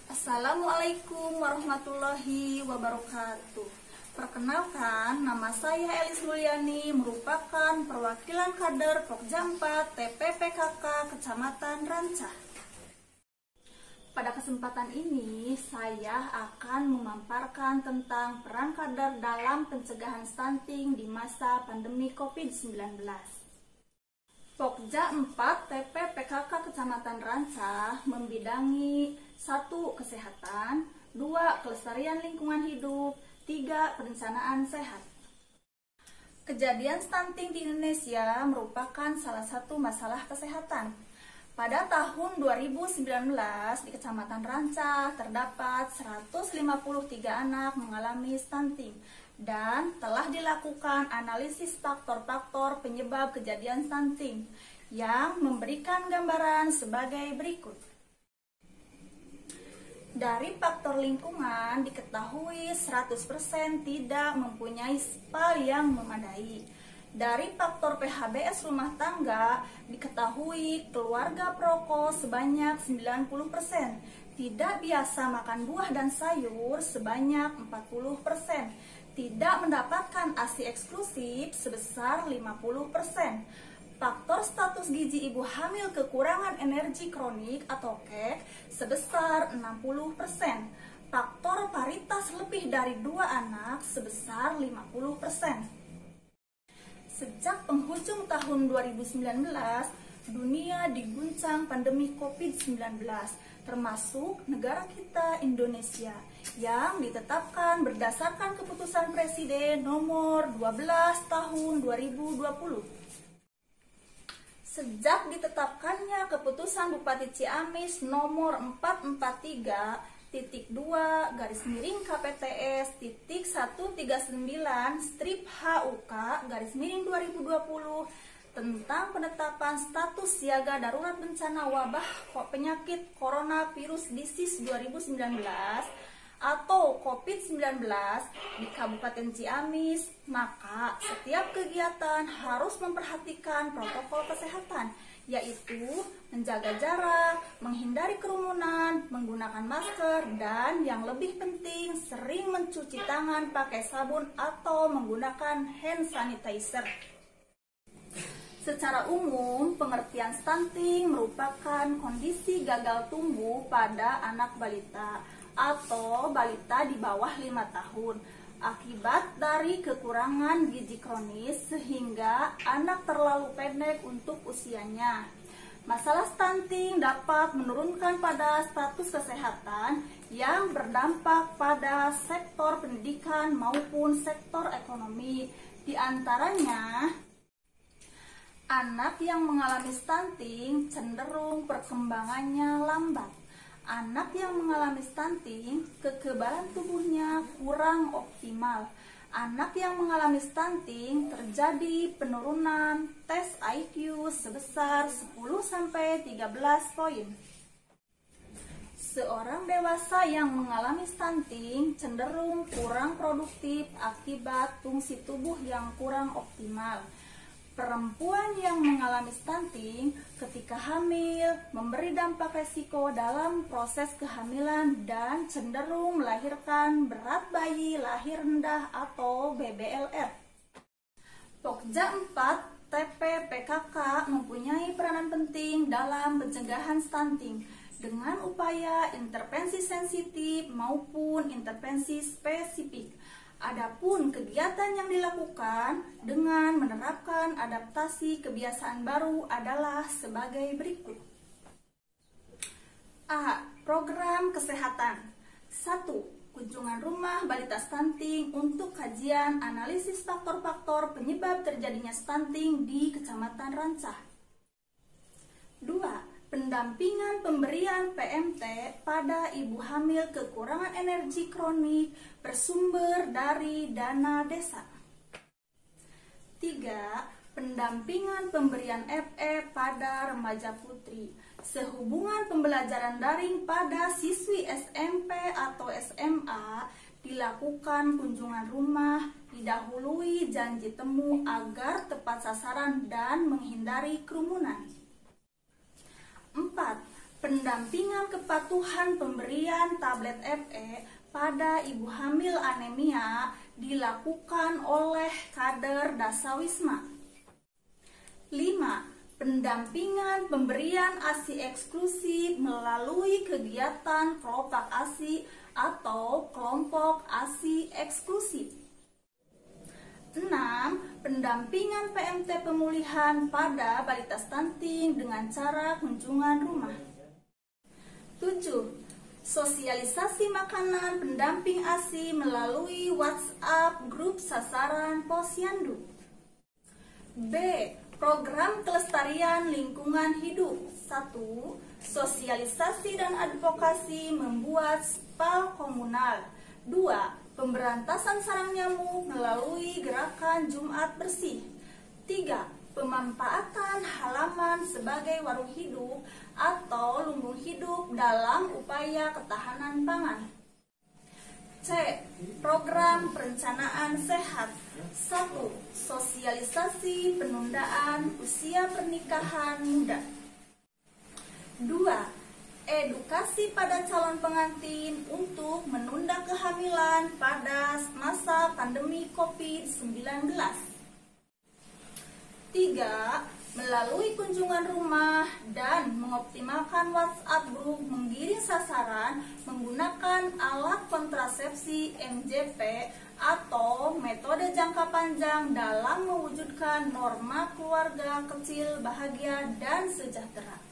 Assalamualaikum warahmatullahi wabarakatuh. Perkenalkan, nama saya Elis Mulyani, merupakan perwakilan kader Pokja 4 TPPKK Kecamatan Rancah. Pada kesempatan ini, saya akan memaparkan tentang peran kader dalam pencegahan stunting di masa pandemi COVID-19. Pokja 4 TPPKK Kecamatan Rancah membidangi 1. Kesehatan, 2. Kelestarian lingkungan hidup, 3. Perencanaan sehat. Kejadian stunting di Indonesia merupakan salah satu masalah kesehatan. Pada tahun 2019 di Kecamatan Rancah terdapat 153 anak mengalami stunting dan telah dilakukan analisis faktor-faktor penyebab kejadian stunting yang memberikan gambaran sebagai berikut. Dari faktor lingkungan diketahui 100% tidak mempunyai spal yang memadai. Dari faktor PHBS rumah tangga diketahui keluarga perokok sebanyak 90%, tidak biasa makan buah dan sayur sebanyak 40%, tidak mendapatkan ASI eksklusif sebesar 50%. Faktor status gizi ibu hamil kekurangan energi kronik atau KEK sebesar 60%. Faktor paritas lebih dari 2 anak sebesar 50%. Sejak penghujung tahun 2019, dunia diguncang pandemi COVID-19, termasuk negara kita Indonesia, yang ditetapkan berdasarkan keputusan Presiden nomor 12 tahun 2020. Sejak ditetapkannya keputusan Bupati Ciamis nomor 443.2-139/HUK-2020 tentang penetapan status siaga darurat bencana wabah penyakit coronavirus disease 2019 atau COVID-19 di Kabupaten Ciamis, maka setiap kegiatan harus memperhatikan protokol kesehatan, yaitu menjaga jarak, menghindari kerumunan, menggunakan masker, dan yang lebih penting sering mencuci tangan pakai sabun atau menggunakan hand sanitizer. Secara umum, pengertian stunting merupakan kondisi gagal tumbuh pada anak balita atau balita di bawah 5 tahun akibat dari kekurangan gizi kronis sehingga anak terlalu pendek untuk usianya. Masalah stunting dapat menurunkan pada status kesehatan yang berdampak pada sektor pendidikan maupun sektor ekonomi. Di antaranya, anak yang mengalami stunting cenderung perkembangannya lambat. Anak yang mengalami stunting, kekebalan tubuhnya kurang optimal. Anak yang mengalami stunting terjadi penurunan tes IQ sebesar 10-13 poin. Seorang dewasa yang mengalami stunting cenderung kurang produktif akibat fungsi tubuh yang kurang optimal. Perempuan yang mengalami stunting ketika hamil memberi dampak resiko dalam proses kehamilan dan cenderung melahirkan berat bayi lahir rendah atau BBLR. Pokja 4 TPPKK mempunyai peranan penting dalam pencegahan stunting dengan upaya intervensi sensitif maupun intervensi spesifik. Adapun kegiatan yang dilakukan dengan menerapkan adaptasi kebiasaan baru adalah sebagai berikut. A. Program kesehatan. 1. Kunjungan rumah balita stunting untuk kajian analisis faktor-faktor penyebab terjadinya stunting di Kecamatan Rancah. 2. Pendampingan pemberian PMT pada ibu hamil kekurangan energi kronik bersumber dari dana desa. 3. Pendampingan pemberian FE pada remaja putri sehubungan pembelajaran daring pada siswi SMP atau SMA dilakukan kunjungan rumah, didahului janji temu agar tepat sasaran dan menghindari kerumunan. 4. Pendampingan kepatuhan pemberian tablet FE pada ibu hamil anemia dilakukan oleh kader Dasawisma. 5. Pendampingan pemberian ASI eksklusif melalui kegiatan kelopak ASI atau kelompok ASI eksklusif. 6. Pendampingan PMT pemulihan pada balita stunting dengan cara kunjungan rumah. 7. Sosialisasi makanan pendamping ASI melalui WhatsApp grup sasaran Posyandu. B. Program kelestarian lingkungan hidup. 1. Sosialisasi dan advokasi membuat spal komunal. 2. Pemberantasan sarang nyamuk melalui gerakan Jumat Bersih. 3. Pemanfaatan halaman sebagai warung hidup atau lumbung hidup dalam upaya ketahanan pangan. C. Program perencanaan sehat. 1. Sosialisasi penundaan usia pernikahan muda. 2. Edukasi pada calon pengantin untuk menunda kehamilan pada masa pandemi COVID-19. 3. Melalui kunjungan rumah dan mengoptimalkan WhatsApp group menggiring sasaran menggunakan alat kontrasepsi MJP atau metode jangka panjang dalam mewujudkan norma keluarga kecil bahagia dan sejahtera.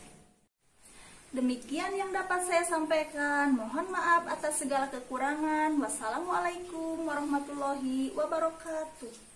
Demikian yang dapat saya sampaikan. Mohon maaf atas segala kekurangan. Wassalamualaikum warahmatullahi wabarakatuh.